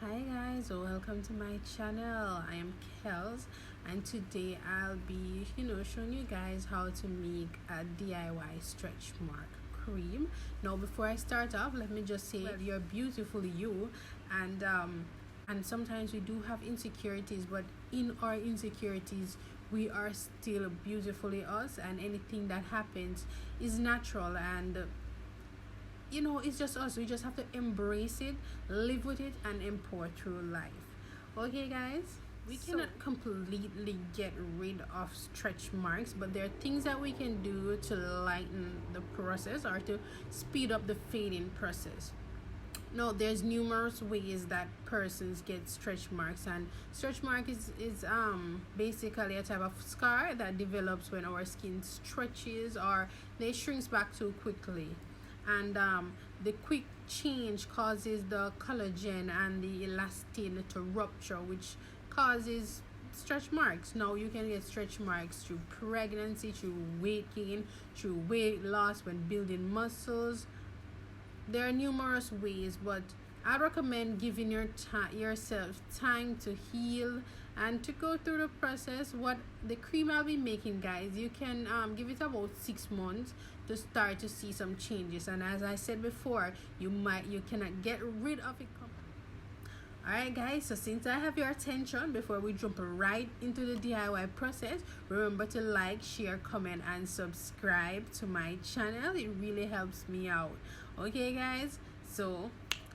Hi guys, welcome to my channel. I am Kels, and today I'll be showing you guys how to make a DIY stretch mark cream. Now before I start off, let me just say, well, you're beautiful, you, and sometimes we do have insecurities, but in our insecurities we are still beautifully us, and anything that happens is natural, and it's just us. We just have to embrace it, live with it, and import through life. Okay guys, we cannot completely get rid of stretch marks, but there are things that we can do to lighten the process or to speed up the fading process. Now there's numerous ways that persons get stretch marks, and stretch mark is basically a type of scar that develops when our skin stretches or they shrinks back too quickly, and the quick change causes the collagen and the elastin to rupture, which causes stretch marks. Now you can get stretch marks through pregnancy, through weight gain, through weight loss, when building muscles. There are numerous ways, but I recommend giving yourself time to heal and to go through the process. What the cream I'll be making, guys, you can give it about 6 months to start to see some changes, and as I said before, you cannot get rid of it. Alright guys, so since I have your attention, before we jump right into the DIY process, remember to like, share, comment, and subscribe to my channel. It really helps me out. Okay guys, so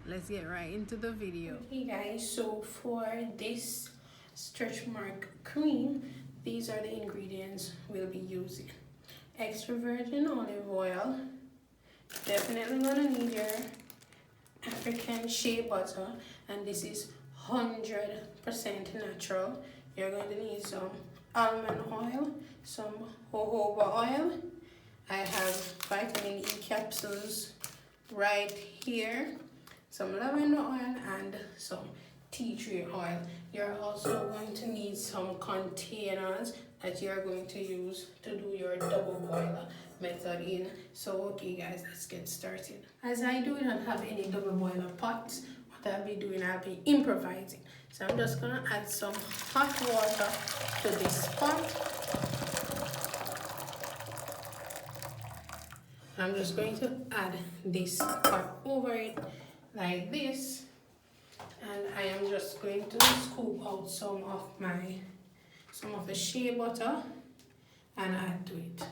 let's get right into the video. Okay guys, so for this stretch mark cream, these are the ingredients we'll be using. Extra virgin olive oil, definitely gonna need your African shea butter, and this is 100% natural. You're going to need some almond oil, some jojoba oil. I have vitamin E capsules right here, some lavender oil, and some tea tree oil. You're also going to need some containers that you're going to use to do your double boiler method in. So okay guys, let's get started. As I do not have any double boiler pots, what I'll be doing, I'll be improvising. So I'm just gonna add some hot water to this pot. I'm just going to add this pot over it like this, and I am just going to scoop out some of the shea butter and add to it.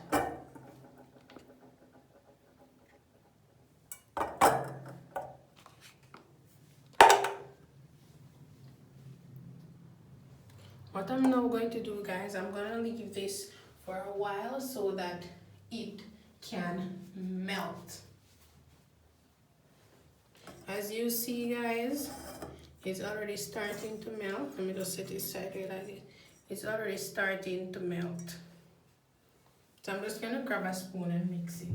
What I'm now going to do, guys, I'm going to leave this for a while so that it can melt. As you see, guys, it's already starting to melt. Let me just set it sideways like this. It's already starting to melt. So I'm just going to grab a spoon and mix it.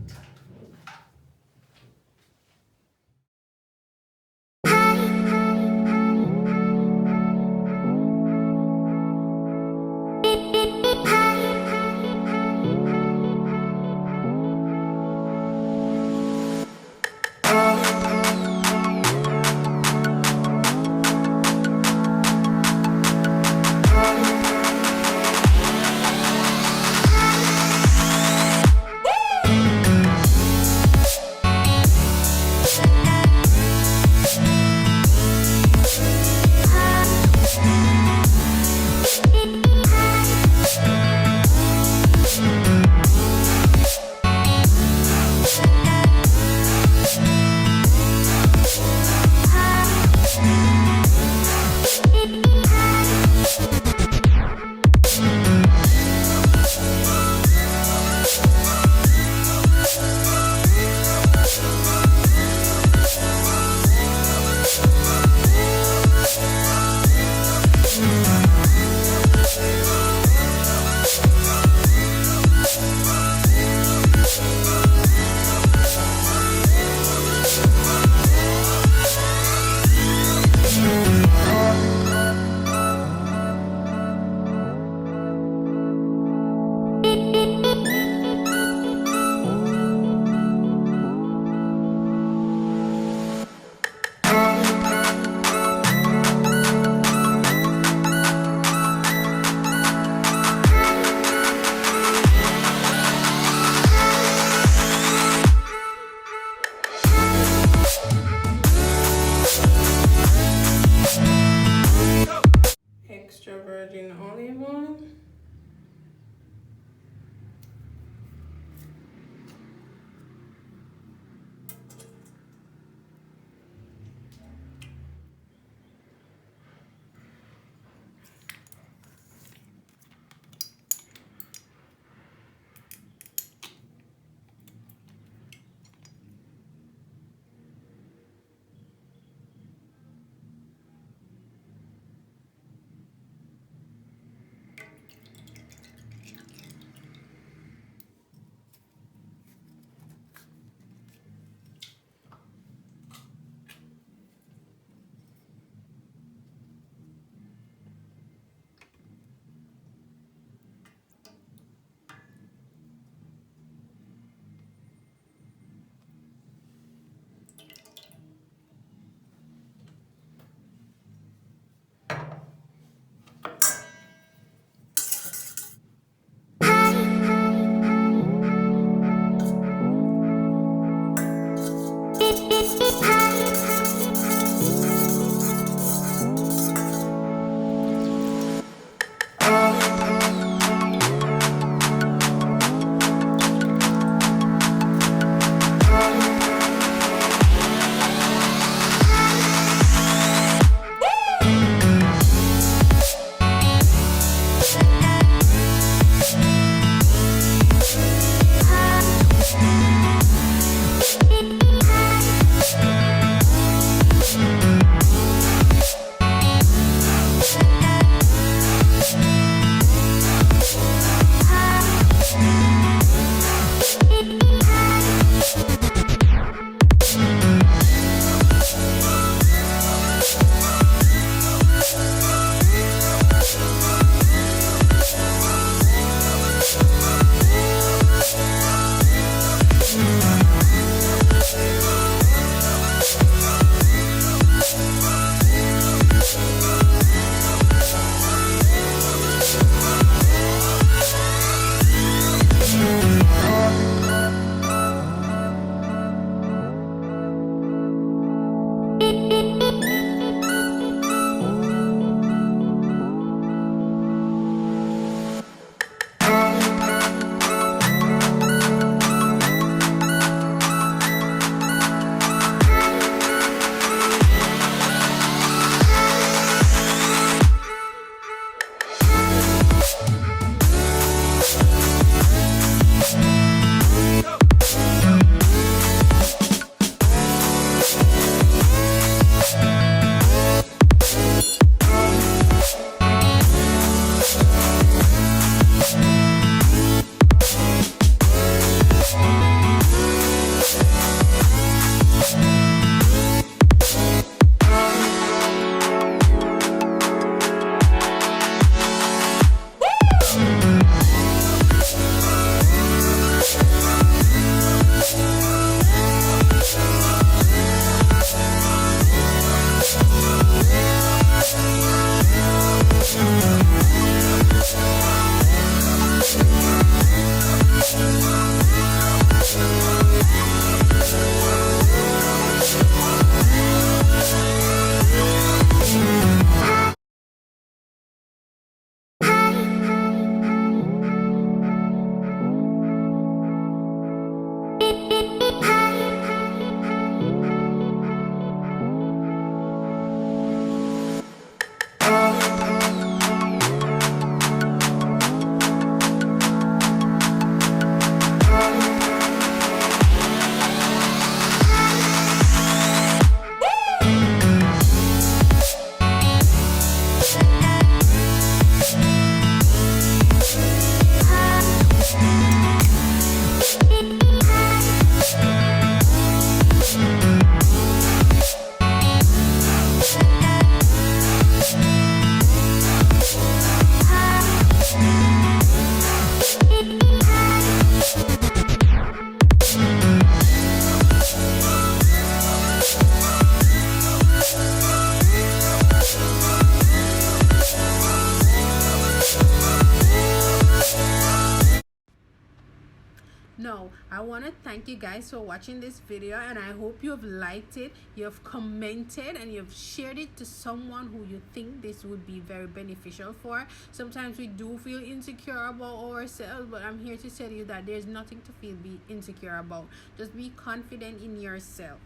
No, I want to thank you guys for watching this video, and I hope you have liked it, you have commented, and you have shared it to someone who you think this would be very beneficial for. Sometimes we do feel insecure about ourselves, but I'm here to tell you that there's nothing to be insecure about. Just be confident in yourself,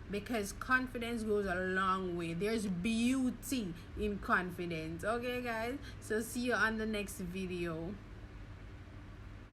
because confidence goes a long way. There's beauty in confidence. Okay guys, so see you on the next video.